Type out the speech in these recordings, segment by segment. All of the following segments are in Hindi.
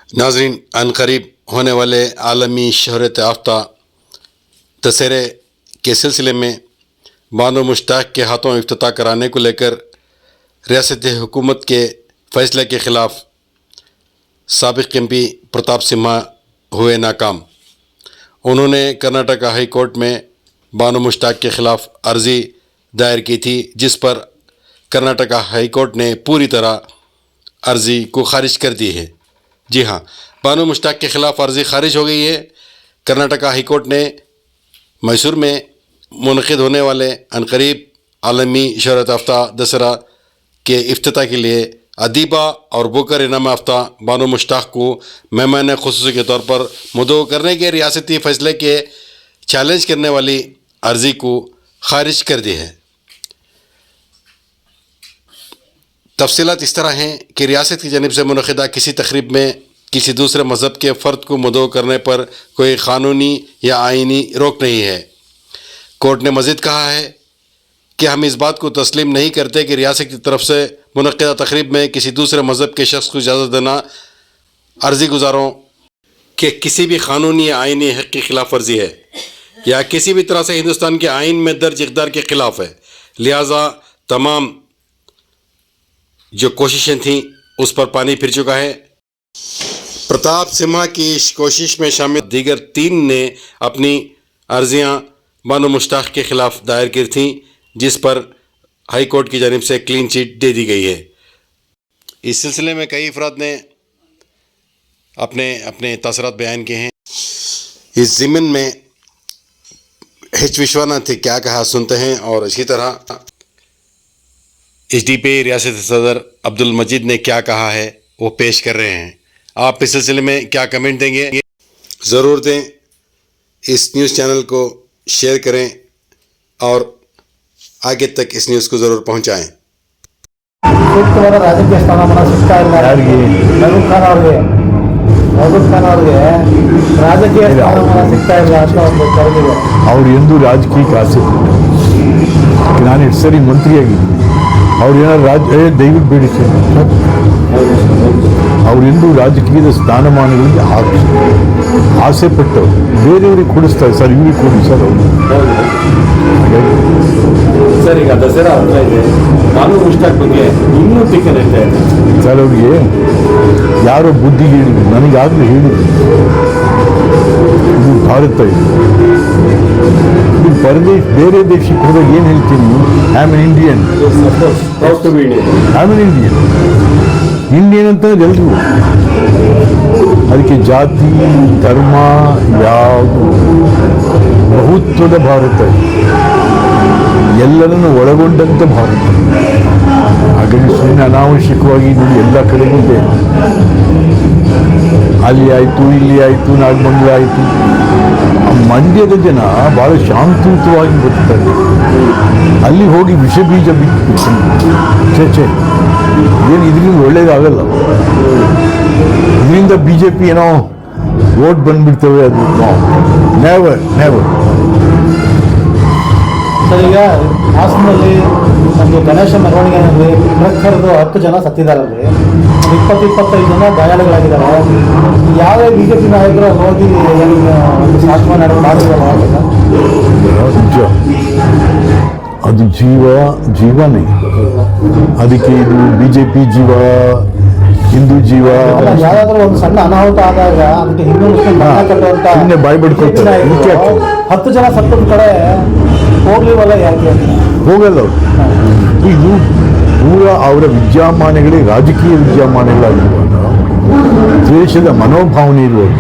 नाज़रीन, अनकरीब होने वाले आलमी शहरत याफ्ता दशहरे के सिलसिले में बानो मुश्ताक के हाथों इफ्तिताह कराने को लेकर रियासत हुकूमत के फ़ैसले के ख़िलाफ़ साबिक़ एमपी प्रताप सिम्हा हुए नाकाम। उन्होंने कर्नाटका हाई कोर्ट में बानो मुश्ताक के ख़िलाफ़ अर्ज़ी दायर की थी, जिस पर कर्नाटका हाई कोर्ट ने पूरी तरह अर्ज़ी को ख़ारिज कर दी है। जी हाँ, बानो मुश्ताक के ख़िलाफ़ अर्ज़ी ख़ारिज हो गई है। कर्नाटका हाई कोर्ट ने मैसूर में मुनक़िद होने वाले अनकरीब आलमी शहरत याफ्ता दशहरा के इफ्तिताह के लिए अदीबा और बुकर इनाम याफ्ता बानो मुश्ताक को मेहमान ख़ुसूसी के तौर पर मुद्दों करने के रियासती फ़ैसले के चैलेंज करने वाली अर्ज़ी को ख़ारिज कर दी है। तफसीलात इस तरह हैं कि रियासत की जानिब से मुनक़िदा किसी तक़रीब में किसी दूसरे मज़हब के फ़र्द को मुद्दों करने पर कोई क़ानूनी या आइनी रोक नहीं है। कोर्ट ने मज़ीद कहा है कि हम इस बात को तस्लीम नहीं करते कि रियासत की तरफ से मुनक़िदा तक़रीब में किसी दूसरे मज़हब के शख्स को इजाज़त देना अर्ज़ी गुज़ारों के किसी भी क़ानूनी या आइनी हक़ की ख़िलाफ़ वर्जी है या किसी भी तरह से हिंदुस्तान के आइन में दर्ज इक़दार के ख़िलाफ़ है। लिहाजा तमाम जो कोशिशें थीं उस पर पानी फिर चुका है। प्रताप सिम्हा की इस कोशिश में शामिल दीगर 3 ने अपनी अर्ज़ियाँ बानो मुश्ताक के ख़िलाफ़ दायर की थीं, जिस पर हाई कोर्ट की जानिब से क्लीन चिट दे दी गई है। इस सिलसिले में कई अफराद ने अपने अपने तासरात बयान किए हैं। इस ज़िमन में एच विश्वनाथ ने क्या कहा, सुनते हैं। और इसी तरह HDP रियासत सदर अब्दुल मजीद ने क्या कहा है वो पेश कर रहे हैं। आप इस सिलसिले में क्या कमेंट देंगे ज़रूर दें। इस न्यूज़ चैनल को शेयर करें और आगे तक इस न्यूज़ को ज़रूर पहुंचाएं। ಸೂಕ್ತವಾದ ರಾಜಕೀಯ ಸ್ಥಾನಮಾನ ಸಿಗ್ತಾ ಇಲ್ಲ ಮೆಹಬೂಬ್ ಖಾನ್ ಅವ್ರಿಗೆ ರಾಜಕೀಯ ಸ್ಥಾನಮಾನ ಸಿಗ್ತಾ ಇಲ್ಲ ಅಂತ ಒಂದು ಕರೆದಿದೆ. ಅವ್ರು ಎಂದೂ ರಾಜಕೀಯಕ್ಕೆ ಆಸೆ ನಾನು 2 ಸರಿ ಮಂತ್ರಿಯಾಗಿದ್ದೀನಿ. ಅವ್ರು ಏನಾದ್ರು ದಯವಿಟ್ಟು ಬೇಡಿ ಸರ್, ಅವರೆಂದೂ ರಾಜಕೀಯದ ಸ್ಥಾನಮಾನಗಳಿಗೆ ಆಸೆ ಪಟ್ಟವರು ಬೇರೆಯವ್ರಿಗೆ ಕೊಡಿಸ್ತಾರೆ ಸರ್, ಇವ್ರಿಗೆ ಕೊಡಿ ಸರ್ ಅವರು. ಸರ್, ಈಗ ದಸರಾ ಹತ್ರ ಇದೆ, ಬಾನು ಮುಶ್ತಾಕ್ ಬಗ್ಗೆ ಇನ್ನೂ ಟೀಕೆ ನಡೀತಾ ಇದೆ ಸರ್. ಅವ್ರಿಗೆ ಯಾರೋ ಬುದ್ಧಿಗೆ ಹೇಳಿದ್ರು, ನನಗಾಗಲೂ ಹೇಳಿದ್ರು ಇದು ಭಾರತ ಇದೆ, ಇದು ಪರದೇಶ ಬೇರೆ ದೇಶಕ್ಕೆ ಹೋದಾಗ ಏನು ಹೇಳ್ತೀನಿ, I am an Indian, I am an Indian ಅಂತ ಎಲ್ರಿಗೂ. ಅದಕ್ಕೆ ಜಾತಿ ಧರ್ಮ ಯಾವುದು ಬಹುತ್ವದ ಭಾರತ, ಎಲ್ಲರನ್ನು ಒಳಗೊಂಡಂಥ ಭಾರತ. ಹಾಗಾಗಿ ಸುಮ್ಮನೆ ಅನಾವಶ್ಯಕವಾಗಿ ನೋಡಿ ಎಲ್ಲ ಕಡೆಗೂ ಇದೆ, ಅಲ್ಲಿ ಆಯಿತು ಇಲ್ಲಿ ಆಯಿತು ನಾಗಮಂಗಲ ಆಯಿತು. ಆ ಮಂಡ್ಯದ ಜನ ಭಾಳ ಶಾಂತಿಯುತವಾಗಿ ಬದುಕ್ತಾರೆ. ಅಲ್ಲಿ ಹೋಗಿ ವಿಷ ಬೀಜ ಬಿಟ್ಟು ಚೇಚೆ ಏನು ಇದರಿಂದ ಒಳ್ಳೇದಾಗಲ್ಲ. ಇದರಿಂದ BJP ಏನೋ ವೋಟ್ ಬಂದ್ಬಿಡ್ತವೆ, ಅದು ನೆವರ್ ನೆವರ್. ಸರ್, ಈಗ ಹಾಸನಲ್ಲಿ ಒಂದು ಗಣೇಶ ಮೆರವಣಿಗೆಯಲ್ಲಿ ಟ್ರಕ್ ಹರಿದು 10 ಜನ ಸತ್ತಿದ್ದಾರಲ್ರಿ, 20-25 ಜನ ಗಾಯಾಳುಗಳಾಗಿದ್ದಾರೆ. ಯಾವ BJP ನಾಯಕರು ಹೋಗಿ ಒಂದು ಶಾಸನ ಮಾಡಿದ್ರಲ್ಲ, ನಿಜ ಅದು ಜೀವನೇ. ಅದಕ್ಕೆ ಇದು BJP ಜೀವ, ಹಿಂದೂ ಜೀವ. ಯಾವ್ದಾದ್ರು ಒಂದು ಸಣ್ಣ ಅನಾಹುತ ಆದಾಗ ಅದಕ್ಕೆ ಹಿಂದೂ ಮುಸ್ಲಿಂ ಸುಮ್ಮನೆ ಬಾಯಿ ಬಿಡ್ಕೊಳ್ತಾರೆ. 10 ಜನ ಸತ್ತದ ಕಡೆ ಹೋಗ್ಲಿವಲ್ಲ, ಯಾಕೆ ಹೋಗಲ್ಲ ಅವರು? ಇದು ಪೂರ ಅವರ ವಿದ್ಯಮಾನಗಳೇ ರಾಜಕೀಯ ವಿದ್ಯಮಾನಗಳಾಗಿರುವಾಗ, ದೇಶದ ಮನೋಭಾವನೆ ಇರುವಾಗ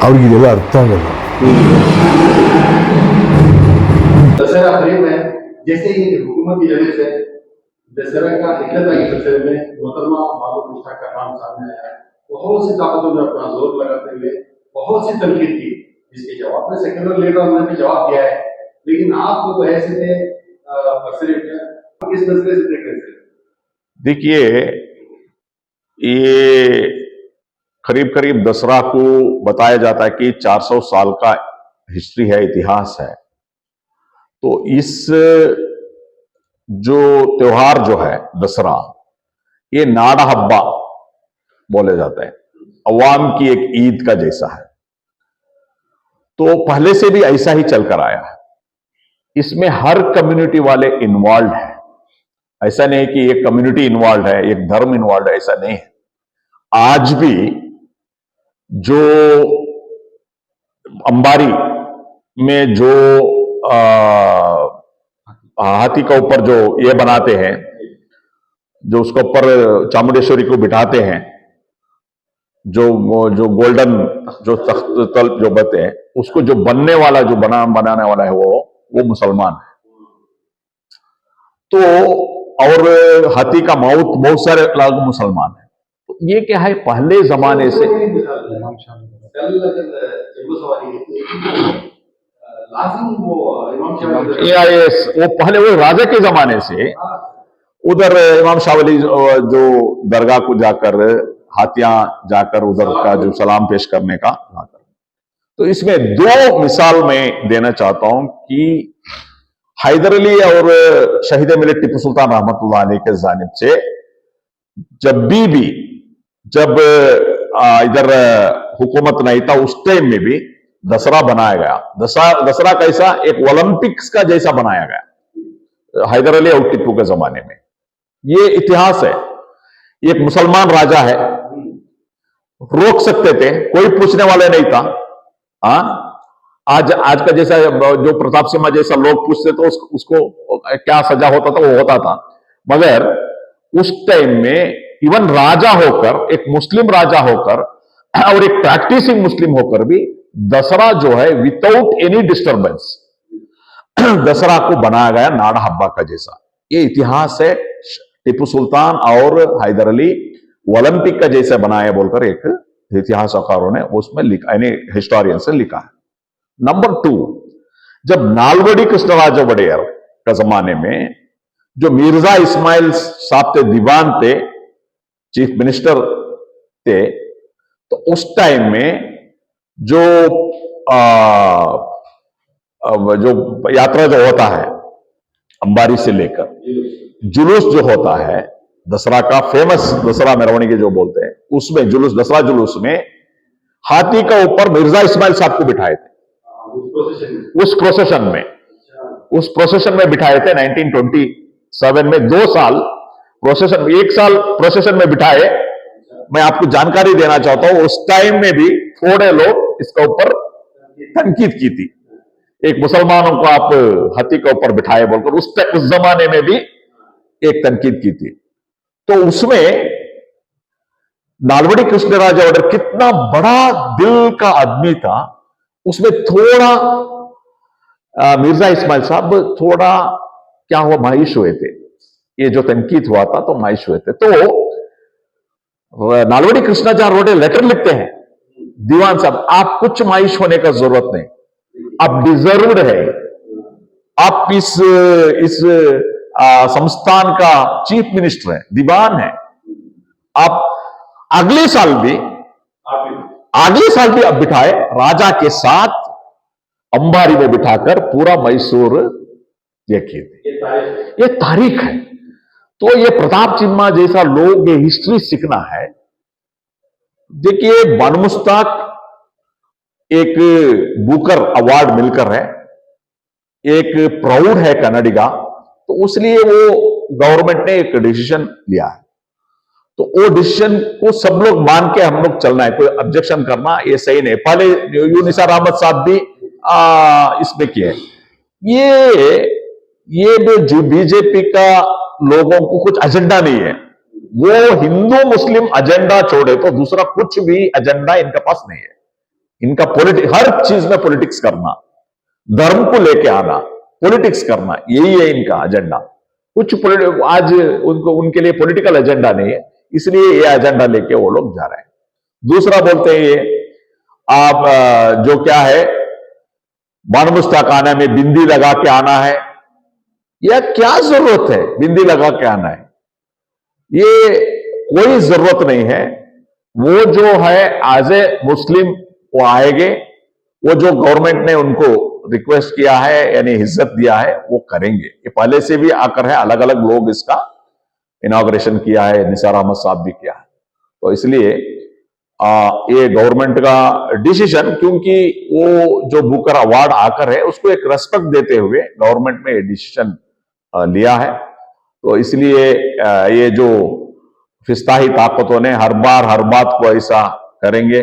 ಅವ್ರಿಗಿದೆಲ್ಲ ಅರ್ಥ ಆಗಲ್ಲ. दशहरा करीब है, जैसे ही हुकूमत की जानिब से दशहरा का इकट्ठा के सिलसिले में मोहतरमा बानो मुश्ताक का नाम सामने आया है। बहुत सी ताकतों ने अपना जोर लगाते हुए बहुत सी तनकीद की, जिसके जवाब में सेक्युलर लीडर ने भी जवाब दिया है। लेकिन आप लोग ऐसे थे किस नजरिए से देख रहे थे? देखिए, ये करीब करीब दसरा को बताया जाता है कि 400 साल का हिस्ट्री है, इतिहास है। तो इस जो त्योहार जो है दसरा, ये नाड़ा हब्बा बोले जाते हैं। अवाम की एक ईद का जैसा है। तो पहले से भी ऐसा ही चलकर आया है। इसमें हर कम्युनिटी वाले इन्वॉल्व है। ऐसा नहीं कि एक कम्युनिटी इन्वॉल्व है, एक धर्म इन्वॉल्व है, ऐसा नहीं है। आज भी जो अंबारी में जो हाथी का ऊपर जो ये बनाते हैं, जो उसके ऊपर चामुंडेश्वरी को बिठाते हैं, जो गोल्डन जो तख्त तल जो बनते हैं, उसको जो बनने वाला जो बनाने वाला है वो मुसलमान है। तो और हाथी का माउथ बहुत सारे लोग मुसलमान है। तो ये क्या है, पहले जमाने से वो पहले वो राजा के जमाने से उधर इमाम शाह वली जो दरगाह को जाकर हाथियां जाकर उधर का जो सलाम पेश करने का। तो इसमें दो मिसाल मैं देना चाहता हूं कि हैदर अली और शहीद मिलत टिप्पू सुल्तान रहमतुल्लाह अलैह के जानिब से जब इधर हुकूमत नहीं था उस टाइम में भी दसरा बनाया गया। दसरा कैसा, एक ओलंपिक्स का जैसा बनाया गया हैदर अली और टिप्पू के जमाने में। ये इतिहास है। एक मुसलमान राजा है, रोक सकते थे, कोई पूछने वाले नहीं था। आज का जैसा जो प्रताप सिंह जैसा लोग पूछते तो उसको क्या सजा होता था, वो होता था। मगर उस टाइम में इवन राजा होकर, एक मुस्लिम राजा होकर और एक प्रैक्टिसिंग मुस्लिम होकर भी दसरा जो है विदाउट एनी डिस्टर्बेंस दसरा को बनाया गया नाड़ा हब्बा का जैसा। ये इतिहास है। टिप्पू सुल्तान और हैदर अली ओलंपिक का जैसे बनाया बोलकर एक इतिहासकारों ने उसमें लिखा, यानी हिस्टोरियन से लिखा है। नंबर 2, जब नालवड़ी कृष्णराज वडेयर का जमाने में जो मिर्जा इस्माइल साहब थे, दीवान थे, चीफ मिनिस्टर थे, तो उस टाइम में जो यात्रा जो होता है अंबारी से लेकर जुलूस जो होता है दसरा का, फेमस दसरा मेरवणी जो बोलते हैं, उसमें जुलूस, दसरा जुलूस में हाथी का ऊपर मिर्जा इस्माइल साहब को बिठाए थे। उस प्रोसेशन में बिठाए थे 1927 में। 2 साल प्रोसेशन, 1 साल प्रोसेशन में बिठाए। मैं आपको जानकारी देना चाहता हूं, उस टाइम में भी थोड़े लोग इसका ऊपर तनकीद की थी। एक मुसलमानों को आप हाथी के ऊपर बिठाए बोलकर उस जमाने में भी एक तनकीद की थी। तो उसमें नालवड़ी कृष्णराज वडेयर कितना बड़ा दिल का आदमी था, उसमें थोड़ा मिर्जा इस्माइल साहब थोड़ा क्या हुआ, मायूस हुए थे। ये जो तनकीद हुआ था तो मायूस हुए थे। तो नालवड़ी कृष्णराज वडेयर लेटर लिखते हैं, दीवान साहब आप कुछ मायूस होने का जरूरत नहीं, आप डिजर्व्ड है, आप इस संस्थान का चीफ मिनिस्टर है, दीवान है, आप अगले साल भी अब बिठाए राजा के साथ अंबारी में बिठाकर पूरा मैसूर ये किए थे। ये तारीख है। तो ये प्रताप चिम्मा जैसा लोग ये हिस्ट्री सीखना है। देखिए बनमुश्ताक एक बुकर अवार्ड मिलकर है, एक प्राउड है कन्नडिगा, तो उसलिए वो गवर्नमेंट ने एक डिसीजन लिया है। तो वो डिसीजन को सब लोग मान के हम लोग चलना है, कोई ऑब्जेक्शन करना ये सही नहीं। पहले यू निसार अहमद साहब भी इसमें किए। ये जो बीजेपी का लोगों को कुछ एजेंडा नहीं है, वो हिंदू मुस्लिम एजेंडा छोड़े तो दूसरा कुछ भी एजेंडा इनके पास नहीं है। इनका हर चीज में पॉलिटिक्स करना, धर्म को लेके आना, पॉलिटिक्स करना, यही है इनका एजेंडा। कुछ आज उनके लिए पॉलिटिकल एजेंडा नहीं है, इसलिए ये एजेंडा लेके वो लोग जा रहे हैं। दूसरा बोलते हैं ये आप जो क्या है बनमुश्ताक आने में बिंदी लगा के आना है, यह क्या जरूरत है बिंदी लगा के आना है? ये कोई जरूरत नहीं है। वो जो है एज ए मुस्लिम वो आएंगे, वो जो गवर्नमेंट ने उनको रिक्वेस्ट किया है यानी इज्जत दिया है वो करेंगे। ये पहले से भी आकर है, अलग अलग लोग इसका इनॉग्रेशन किया है, निसार अहमद साहब भी किया है। तो इसलिए ये गवर्नमेंट का डिसीजन, क्योंकि वो जो बुकर अवार्ड आकर है उसको एक रेस्पेक्ट देते हुए गवर्नमेंट ने ये डिसीजन लिया है। तो इसलिए ये जो फिस्ताही ताकतों ने हर बार हर बात को ऐसा करेंगे।